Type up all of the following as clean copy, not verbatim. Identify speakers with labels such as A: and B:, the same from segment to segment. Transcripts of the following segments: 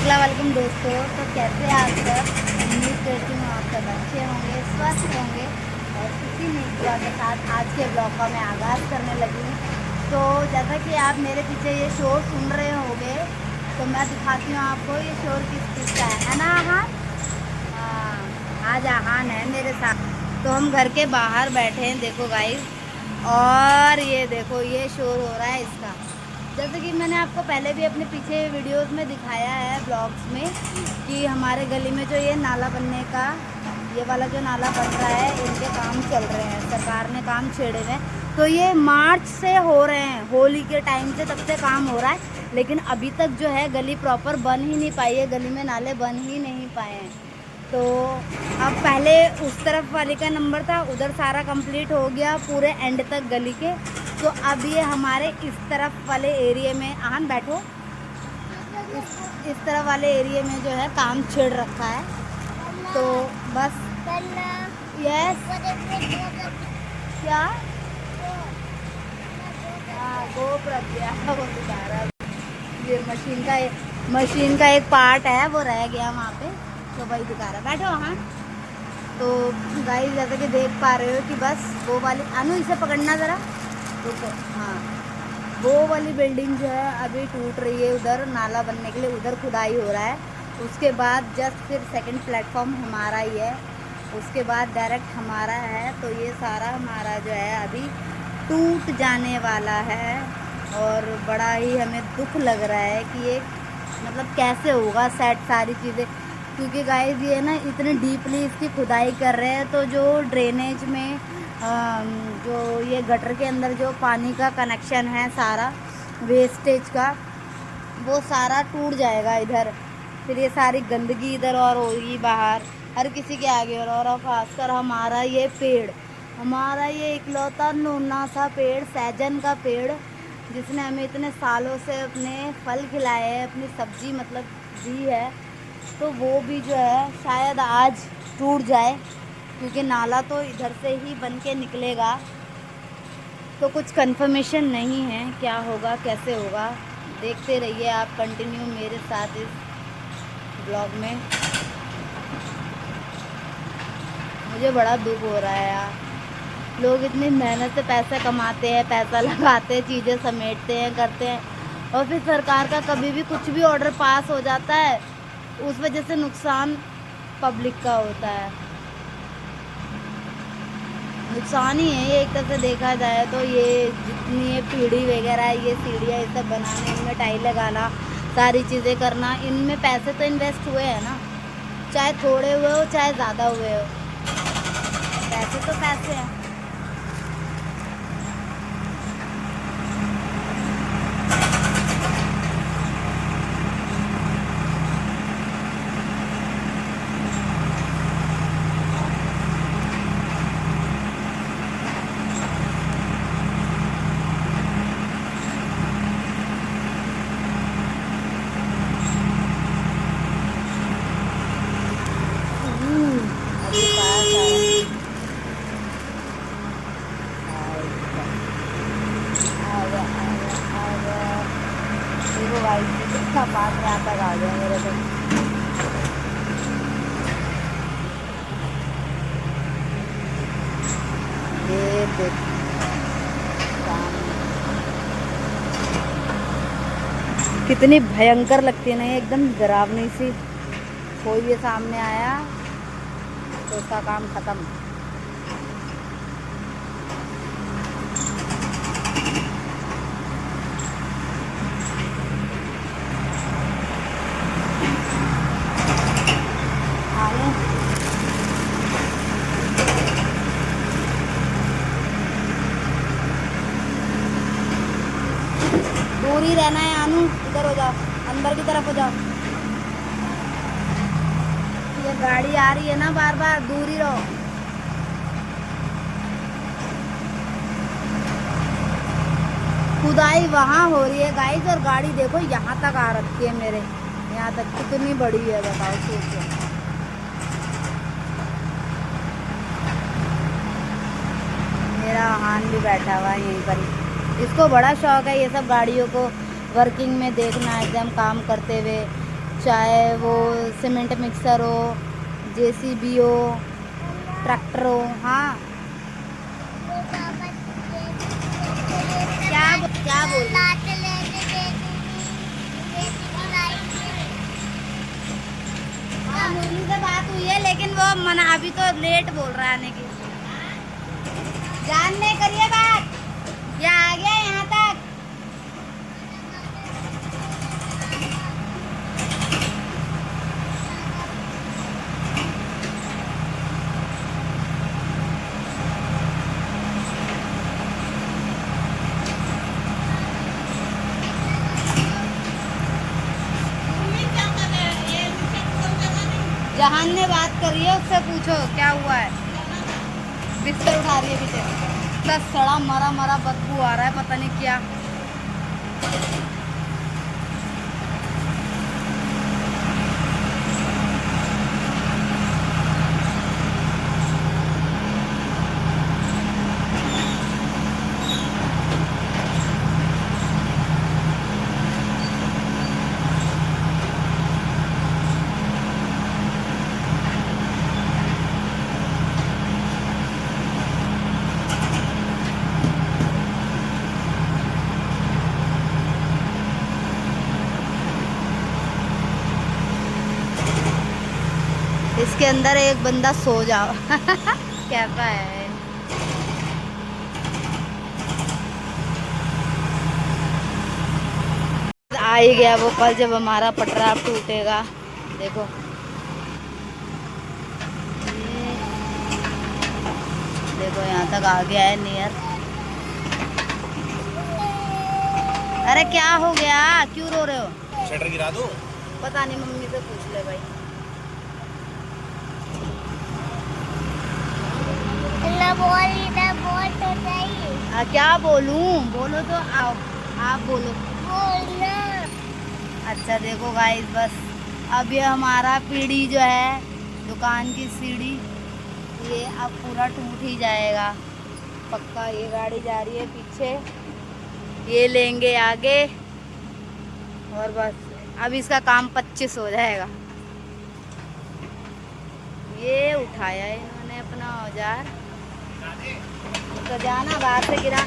A: अस्सलाम वालेकुम दोस्तों। तो कैसे आप सब? उम्मीद करती हूँ आप सब अच्छे होंगे, स्वस्थ होंगे। और इसी नेक दुआ के साथ आज के ब्लॉग का मैं आगाज़ करने लगी हूँ। तो जैसा कि आप मेरे पीछे ये शोर सुन रहे होंगे, तो मैं दिखाती हूँ आपको ये शोर किस चीज़ का है ना। हाँ, आज आहान है मेरे साथ। तो हम घर के बाहर बैठे हैं, देखो गाइस। और ये देखो ये शोर हो रहा है इसका। जैसे कि मैंने आपको पहले भी अपने पीछे वीडियोस में दिखाया है, ब्लॉग्स में, कि हमारे गली में जो ये नाला बनने का, ये वाला जो नाला बन रहा है, इनके काम चल रहे हैं, सरकार ने काम छेड़े हुए हैं। तो ये मार्च से हो रहे हैं, होली के टाइम से तब से काम हो रहा है, लेकिन अभी तक जो है गली प्रॉपर बन ही नहीं पाई है, गली में नाले बन ही नहीं पाए हैं। तो अब पहले उस तरफ वाले का नंबर था, उधर सारा कंप्लीट हो गया पूरे एंड तक गली के। तो अब ये हमारे इस तरफ वाले एरिया में, आहन बैठो, इस तरफ वाले एरिया में जो है काम छिड़ रखा है। तो बस यस क्या गोप्रज्ञा वो दिखा रहा है। ये मशीन का एक पार्ट है, वो रह गया वहाँ पे, तो वही दिखा रहा है। बैठो हाँ। तो गाइस जैसे कि देख पा रहे हो कि बस वो वाली, अनु इसे पकड़ना ज़रा, रुको। हाँ, वो वाली बिल्डिंग जो है अभी टूट रही है, उधर नाला बनने के लिए उधर खुदाई हो रहा है। उसके बाद जस्ट फिर सेकंड प्लेटफॉर्म हमारा ही है, उसके बाद डायरेक्ट हमारा है। तो ये सारा हमारा जो है अभी टूट जाने वाला है, और बड़ा ही हमें दुख लग रहा है कि ये मतलब कैसे होगा सेट सारी चीज़ें, क्योंकि गाइस ये ना इतने डीपली इसकी खुदाई कर रहे हैं, तो जो ड्रेनेज में जो ये गटर के अंदर जो पानी का कनेक्शन है सारा वेस्टेज का, वो सारा टूट जाएगा इधर। फिर ये सारी गंदगी इधर और होगी बाहर हर किसी के आगे, और खासकर हमारा ये पेड़, हमारा ये इकलौता नन्हा सा पेड़, सहजन का पेड़, जिसने हमें इतने सालों से अपने फल खिलाए हैं, अपनी सब्जी मतलब दी है, तो वो भी जो है शायद आज टूट जाए, क्योंकि नाला तो इधर से ही बन के निकलेगा। तो कुछ कंफर्मेशन नहीं है क्या होगा कैसे होगा। देखते रहिए आप कंटिन्यू मेरे साथ इस ब्लॉग में। मुझे बड़ा दुख हो रहा है यार, लोग इतनी मेहनत से पैसा कमाते हैं, पैसा लगाते हैं, चीज़ें समेटते हैं, करते हैं, और फिर सरकार का कभी भी कुछ भी ऑर्डर पास हो जाता है, उस वजह से नुकसान पब्लिक का होता है। नुकसान ही है ये एक तरह से देखा जाए तो। ये जितनी ये पीढ़ी वगैरह है, ये सीढ़ियाँ ये सब बनाने, इनमें टाइल लगाना, सारी चीज़ें करना, इनमें पैसे तो इन्वेस्ट हुए हैं ना, चाहे थोड़े हुए हो चाहे ज़्यादा हुए हो, पैसे तो पैसे हैं। कितना पास में यहाँ तक आ गया मेरे को। ये देख कितनी भयंकर लगती है ना ये, एकदम डरावनी सी। कोई भी सामने आया तो उसका काम खत्म। दूर ही रहना है आनू, इधर हो जाओ, अंदर की तरफ हो जाओ। ये गाड़ी आ रही है ना बार बार, दूर ही रहो। खुदाई वहाँ हो रही है गाइस, और गाड़ी देखो यहाँ तक आ रखी है मेरे, यहाँ तक कितनी बड़ी है बताओ, सोचो। मेरा हान भी बैठा हुआ है यहीं पर ही। इसको बड़ा शौक है ये सब गाड़ियों को वर्किंग में देखना, एकदम काम करते हुए, चाहे वो सीमेंट मिक्सर हो, जेसीबी हो, ट्रैक्टर हो। हाँ क्या बोल हाँ, मुरली से बात हुई है लेकिन वो मना, अभी तो लेट बोल रहा है आने की। जान नहीं करिए बात, या आ गया यहाँ तक। जहान ने बात करी है, उससे पूछो क्या हुआ है। बिस्तर उठा रही है पीछे, इतना सड़ा मरा मरा बदबू आ रहा है, पता नहीं क्या। इसके अंदर एक बंदा सो जाओ कैसा है। आ ही गया वो पल जब हमारा पटरा टूटेगा। देखो देखो यहाँ तक आ गया है नियर। अरे क्या हो गया, क्यों रो रहे हो?
B: शटर गिरा दो।
A: पता नहीं, मम्मी से पूछ ले भाई। बोल तो चाहिए। क्या बोलूं, बोलो तो आओ, आप बोलो। बोलना। अच्छा देखो गाइस, बस अब ये हमारा पीढ़ी जो है, दुकान की सीढ़ी, ये अब पूरा टूट ही जाएगा पक्का। ये गाड़ी जा रही है पीछे, ये लेंगे आगे, और बस अब इसका काम 25 हो जाएगा। ये उठाया इन्होंने अपना औजार, तो जाना बाहर से गिरा।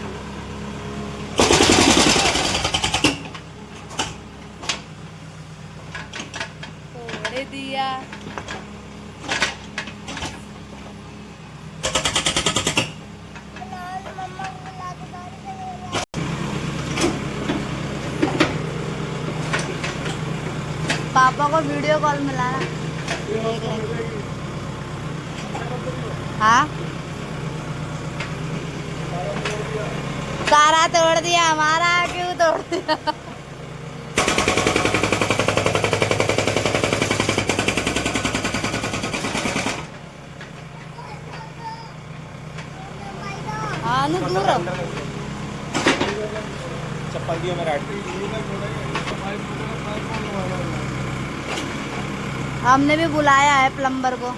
A: तोड़ दिया। पापा को वीडियो कॉल मिलाना, देख लेंगे। हाँ सारा तोड़ दिया, हमारा क्यों तोड़ दिया? हाँ ना दूर
B: चप्पल दियो मेरा।
A: हमने भी बुलाया है प्लम्बर को,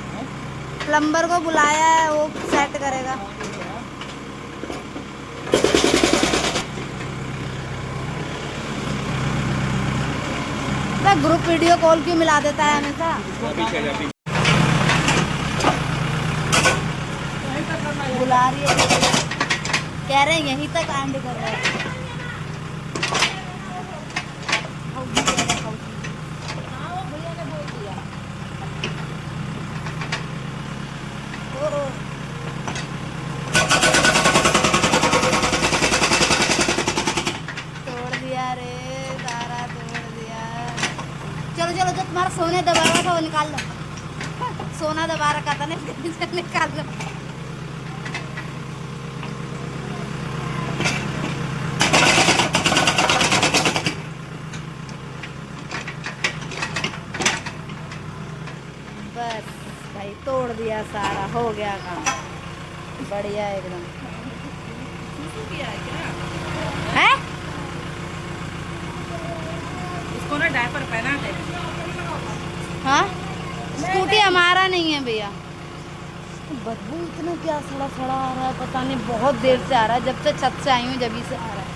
A: प्लम्बर को बुलाया है, वो सेट करेगा। ग्रुप वीडियो कॉल क्यों मिला देता है हमेशा? बुला रही है, कह रहे हैं यहीं तक एंड कर रहे हैं। तोड़ दिया रे, सारा तोड़ दिया। चलो चलो, जो तुम्हारा सोने दबा रहा था वो निकाल लो। सोना दबा रखा था ना, निकाल लो। बस भाई तोड़ दिया सारा, हो गया काम बढ़िया एकदम। है
C: इसको ना डायपर पहना दे।
A: हाँ, स्कूटी हमारा नहीं है भैया। बदबू इतना क्या सड़ा सड़ा आ रहा है, पता नहीं, बहुत देर से आ रहा है, जब से छत से आई हूँ जब से आ रहा है।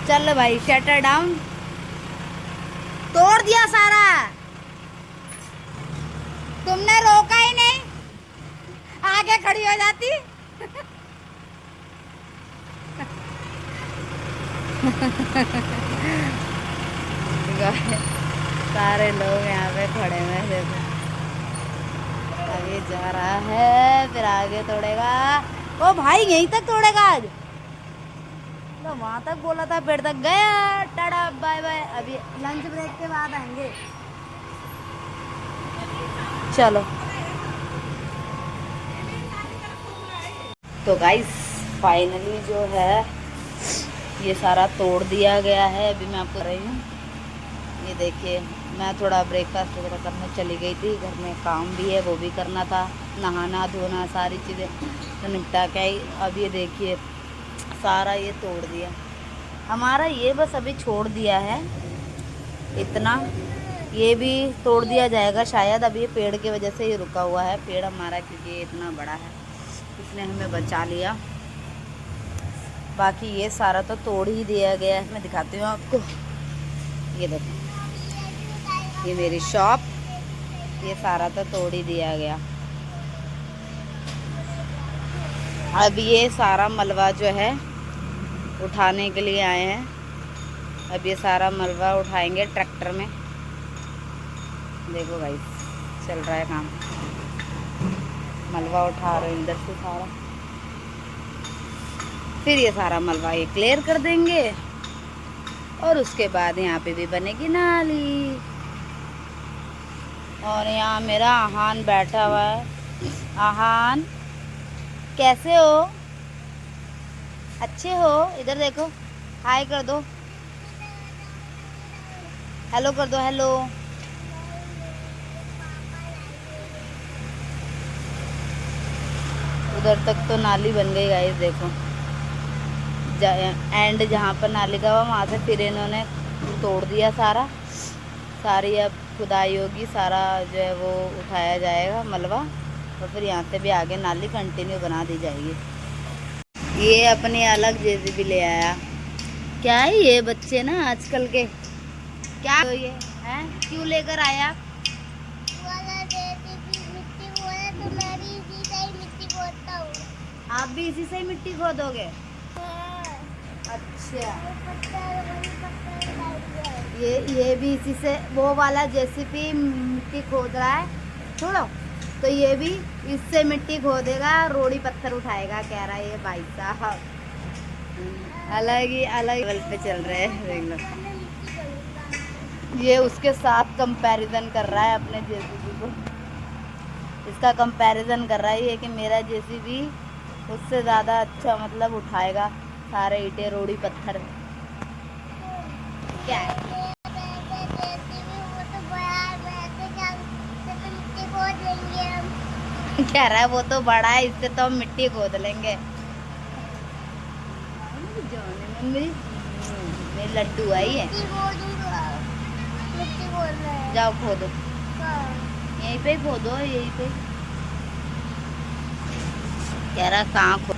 A: चल भाई शटर डाउन। तोड़ दिया सारा। तुमने रोका ही नहीं, आगे खड़ी हो जाती। सारे लोग यहाँ पे खड़े हुए हैं, देखो। आगे जा रहा है, फिर आगे तोड़ेगा। ओ भाई यहीं तक तोड़ेगा आज, तो वहां तक बोला था, पेड़ तक गया। टाटा बाय बाय, अभी लंच ब्रेक के बाद आएंगे। चलो तो गाइस फाइनली जो है ये सारा तोड़ दिया गया है। अभी मैं आपको कर रही हूँ, ये देखिए। मैं थोड़ा ब्रेकफास्ट वगैरह करने चली गई थी, घर में काम भी है वो भी करना था, नहाना धोना सारी चीज़ें तो निपटा के आई। अब ये देखिए सारा ये तोड़ दिया हमारा, ये बस अभी छोड़ दिया है इतना, ये भी तोड़ दिया जाएगा शायद। अब ये पेड़ की वजह से ही रुका हुआ है पेड़ हमारा, क्योंकि ये इतना बड़ा है इसने हमें बचा लिया। बाकी ये सारा तो तोड़ ही दिया गया है। मैं दिखाती हूँ आपको, ये देखो ये मेरी शॉप, ये सारा तो तोड़ ही दिया गया। अब ये सारा मलबा जो है उठाने के लिए आए हैं। अब ये सारा मलबा उठाएंगे ट्रैक्टर में। देखो भाई चल रहा है काम, मलबा उठा रहे हैं इधर से सारा। फिर ये सारा मलबा ये क्लियर कर देंगे और उसके बाद यहाँ पे भी बनेगी नाली। और यहाँ मेरा आहान बैठा हुआ है। आहान कैसे हो? अच्छे हो? इधर देखो, हाय कर दो, हेलो कर दो, हेलो। उधर तक तो नाली बन गई गाइस, देखो। एंड जहाँ पर नाली का हुआ वहाँ से फिर इन्होंने तोड़ दिया सारा। सारी अब खुदाई होगी, सारा जो है वो उठाया जाएगा मलबा, और फिर यहाँ से भी आगे नाली कंटिन्यू बना दी जाएगी। ये अपनी अलग जेसीबी ले आया। क्या है ये बच्चे ना आजकल के, क्या तो ये है, क्यों लेकर आया?
B: वाला जेसीबी मिट्टी खोदा तो मैं भी इसी से ही मिट्टी खोदता हूँ।
A: आप भी इसी से ही मिट्टी खोदोगे?
B: हाँ।
A: अच्छा,
B: वही पत्थर डाल दिया।
A: ये भी इसी से, वो वाला जेसीबी मिट्टी खोद रहा है, छोड़ो। तो ये भी इससे मिट्टी खोदेगा, रोड़ी पत्थर उठाएगा, कह रहा है ये भाई साहब। अलग ही अलग लेवल पे चल रहे हैं, देख लो।
B: मैं मिट्टी करूँगा।
A: ये उसके साथ कंपैरिजन कर रहा है अपने जेसीबी को, इसका कंपैरिजन कर रहा है ये कि मेरा जेसीबी उससे ज़्यादा अच्छा मतलब उठाएगा सारे ईंटें रोड़ी पत्थर। क्या है?
B: जेसीबी वो तो बड़ा है, वैसे क्या इससे तो मिट्टी खोद लेंगे हम।
A: कह रहा है वो तो बड़ा है, इससे तो हम मिट्टी खोद लेंगे। मेरी लड्डू आई है,
B: मिट्टी खोदूंगा, मिट्टी खोद रहा है।
A: जाओ खोदो,
B: हाँ।
A: यहीं पे खोदो, यहीं पे। कह रहा कहाँ खो,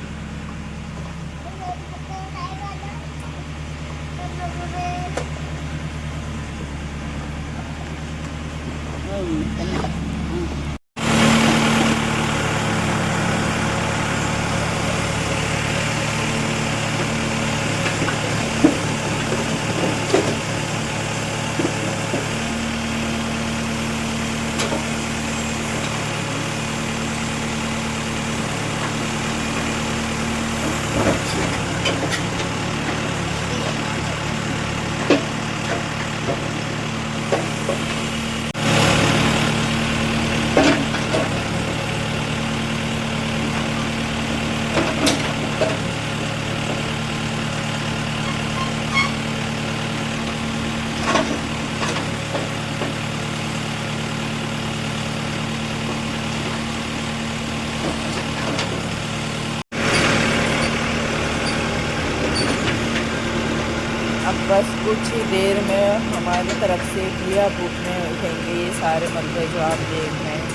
C: अब बस कुछ ही देर में हमारी तरफ से किया बुक में उठेंगे ये सारे मलबे जो आप देख रहे हैं।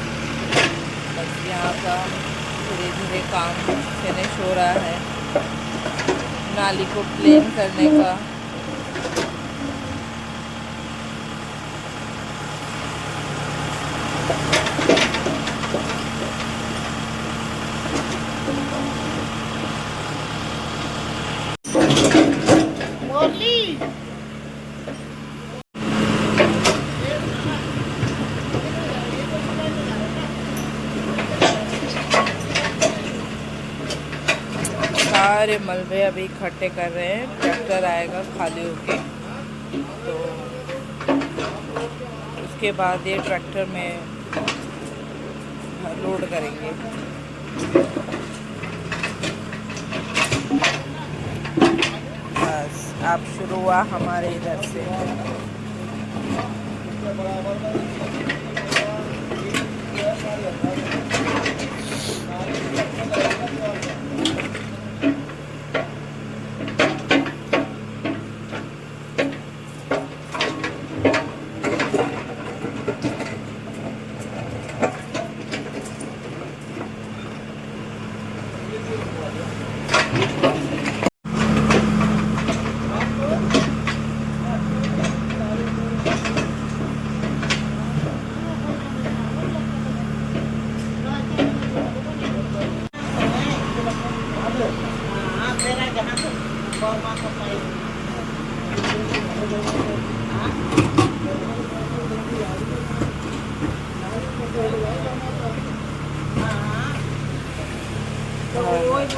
C: बस यहाँ का धीरे धीरे काम फिनिश हो रहा है, नाली को प्लेन करने का। सारे मलबे अभी इकट्ठे कर रहे हैं, ट्रैक्टर आएगा खाली होके, तो उसके बाद ये ट्रैक्टर में लोड करेंगे। बस अब शुरू हुआ हमारे इधर से।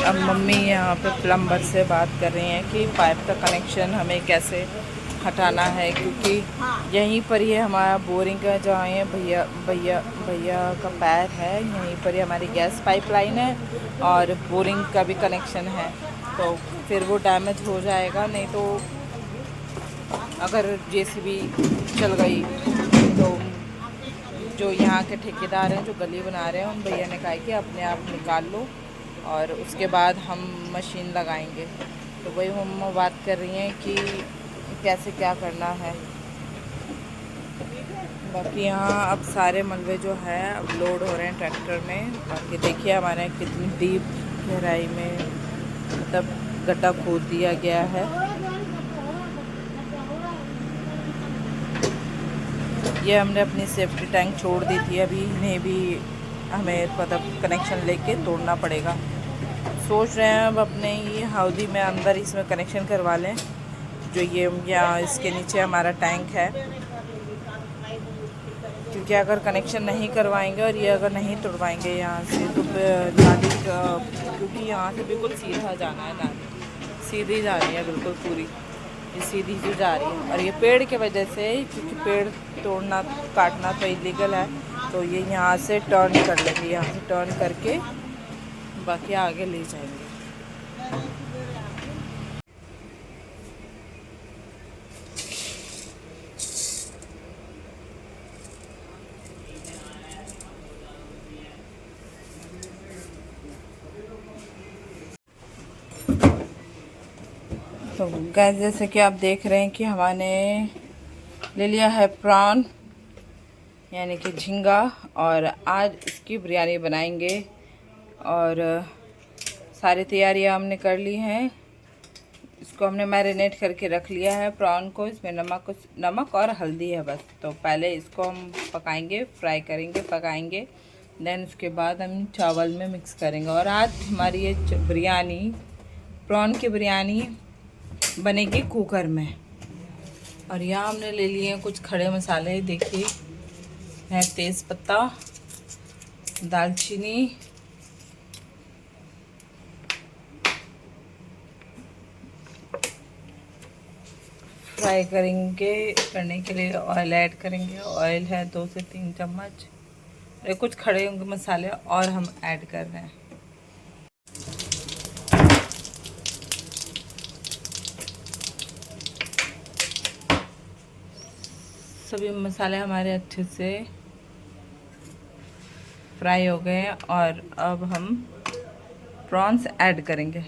C: अब मम्मी यहाँ पे प्लम्बर से बात कर रही हैं कि पाइप का कनेक्शन हमें कैसे हटाना है, क्योंकि यहीं पर ही हमारा बोरिंग का जहाँ है भैया भैया भैया का पैर है, यहीं पर ही हमारी गैस पाइपलाइन है और बोरिंग का भी कनेक्शन है। तो फिर वो डैमेज हो जाएगा, नहीं तो अगर जेसीबी चल गई तो जो यहाँ के ठेकेदार हैं जो गली बना रहे हैं उन भैया ने कहा है कि अपने आप निकाल लो और उसके बाद हम मशीन लगाएंगे। तो वही हम बात कर रही हैं कि कैसे क्या करना है। बाकी यहाँ अब सारे मलबे जो है अब लोड हो रहे हैं ट्रैक्टर में। बाकी देखिए हमारे कितनी डीप गहराई में मतलब गड्ढा खोद दिया गया है। ये हमने अपनी सेफ्टी टैंक छोड़ दी थी, अभी इन्हें भी हमें मतलब कनेक्शन लेके तोड़ना पड़ेगा। सोच रहे हैं अब अपने ये हाउदी में अंदर इसमें कनेक्शन करवा लें, जो ये यहाँ इसके नीचे हमारा टैंक है, क्योंकि अगर कनेक्शन नहीं करवाएंगे और ये अगर नहीं तोड़वाएंगे यहाँ से तो नाली क्योंकि यहाँ से बिल्कुल सीधा जाना है, नाली सीधी जा रही है बिल्कुल पूरी, ये सीधी जो जा रही है। और ये पेड़ के वजह से, क्योंकि पेड़ तोड़ना काटना तो इलीगल है, तो ये यहाँ से टर्न कर लेंगे, यहाँ से टर्न करके बाकी आगे ले जाएंगे। तो गाइस जैसे कि आप देख रहे हैं कि हमने ले लिया है प्रॉन यानी कि झींगा, और आज इसकी बिरयानी बनाएंगे। और सारी तैयारियां हमने कर ली हैं। इसको हमने मैरिनेट करके रख लिया है प्रॉन को, इसमें नमक और हल्दी है बस। तो पहले इसको हम पकाएंगे, फ्राई करेंगे, पकाएंगे, देन उसके बाद हम चावल में मिक्स करेंगे। और आज हमारी ये बिरयानी, प्रॉन की बिरयानी बनेगी कुकर में। और यहाँ हमने ले लिए हैं कुछ खड़े मसाले, देखिए है तेज़ पत्ता, दालचीनी, फ्राई करेंगे, करने के लिए ऑयल ऐड करेंगे। ऑयल है 2 से 3 चम्मच। ये कुछ खड़े मसाले और हम ऐड कर रहे हैं। सभी मसाले हमारे अच्छे से फ्राई हो गए हैं और अब हम प्रॉन्स ऐड करेंगे।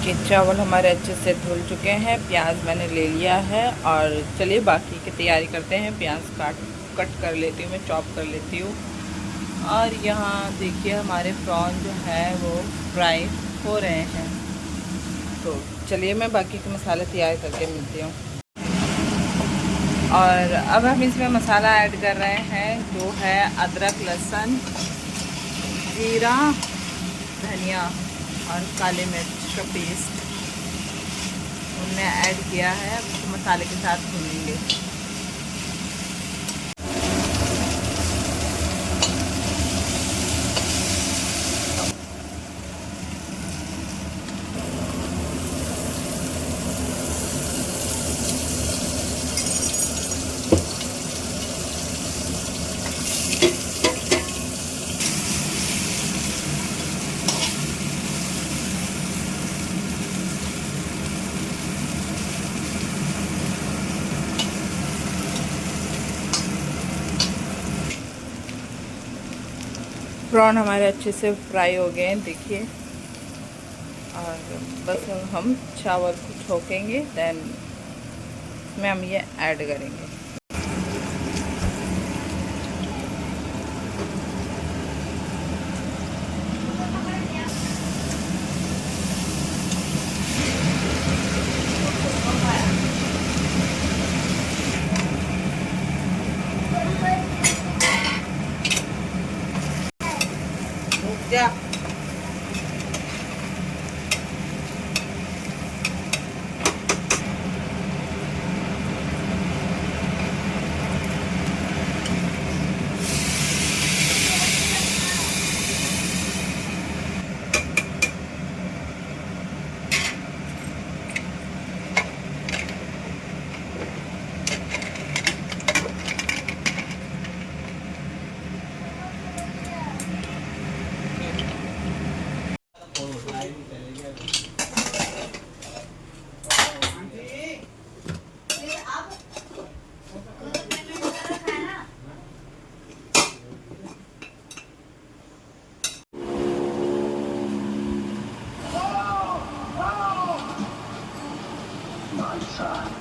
C: कि चावल हमारे अच्छे से धुल चुके हैं, प्याज मैंने ले लिया है। और चलिए बाकी की तैयारी करते हैं। प्याज कट कर लेती हूँ, मैं चॉप कर लेती हूँ। और यहाँ देखिए हमारे प्रॉन जो है वो फ्राई हो रहे हैं। तो चलिए मैं बाकी के मसाले तैयार करके मिलती हूँ। और अब हम इसमें मसाला ऐड कर रहे हैं जो है अदरक, लहसुन, जीरा, धनिया और काली मिर्च का पेस्ट हमने ऐड किया है। अब इसको मसाले के साथ भूनेंगे। प्रॉन हमारे अच्छे से फ्राई हो गए हैं, देखिए। और बस हम चावल को छोकेंगे, देन इसमें हम ये ऐड करेंगे। जा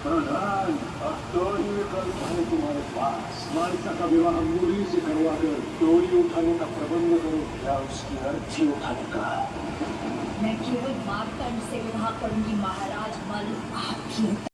D: प्रधान, अब चोरी विकल्प है तुम्हारे पास। मालिका का विवाह मुरली से करवाकर चोरी उठाने का प्रबंध करो या उसकी अर्थी उठाने का।
E: मैं केवल मार्तंड से विवाह करूंगी महाराज। मल आपकी